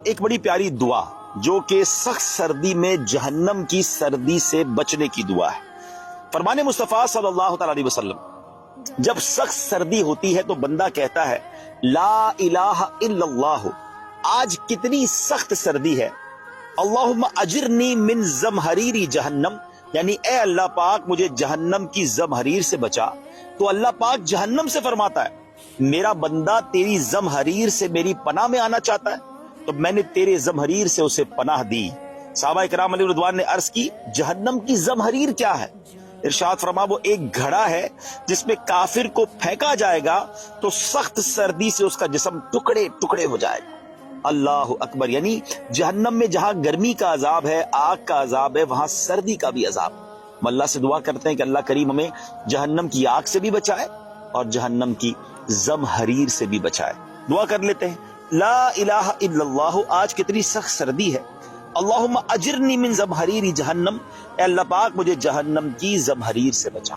ایک بڑی پیاری دعا جو کہ سخت سردی میں جہنم کی سردی سے بچنے کی دعا ہے. فرمان مصطفیٰ صلی اللہ تعالی علیہ وسلم، جب سخت سردی ہوتی ہے تو بندہ کہتا ہے لا الہ الا اللہ. آج کتنی سخت سردی ہے. اللہم اجرنی من زمہریر جہنم، یعنی اے اللہ پاک مجھے جہنم کی زمہریر سے بچا. تو اللہ پاک جہنم سے فرماتا ہے میرا بندہ تیری زمہریر سے میری پناہ میں آنا چاہتا ہے تو میں نے تیرے زمہریر سے اسے پناہ دی. صحابہ کرام علیہ رضوان نے عرض کی جہنم کی زمہریر کیا ہے؟ ارشاد فرما وہ ایک گھڑا ہے جس میں کافر کو پھینکا جائے گا تو سخت سردی سے اس کا جسم ٹکڑے ٹکڑے ہو جائے گا. اللہ اکبر. یعنی جہنم میں جہاں گرمی کا عذاب ہے، آگ کا عذاب ہے، وہاں سردی کا بھی عذاب. ہم اللہ سے دعا کرتے ہیں کہ اللہ کریم ہمیں جہنم کی آگ سے بھی بچائے اور جہنم کی زمہریر سے بھی بچائے. دعا کر لیتے ہیں لا الہ الا اللہ. آج کتنی سخت سردی ہے. اللہم اجرنی من زمہریر جہنم، اے اللہ پاک مجھے جہنم کی زمہریر سے بچا.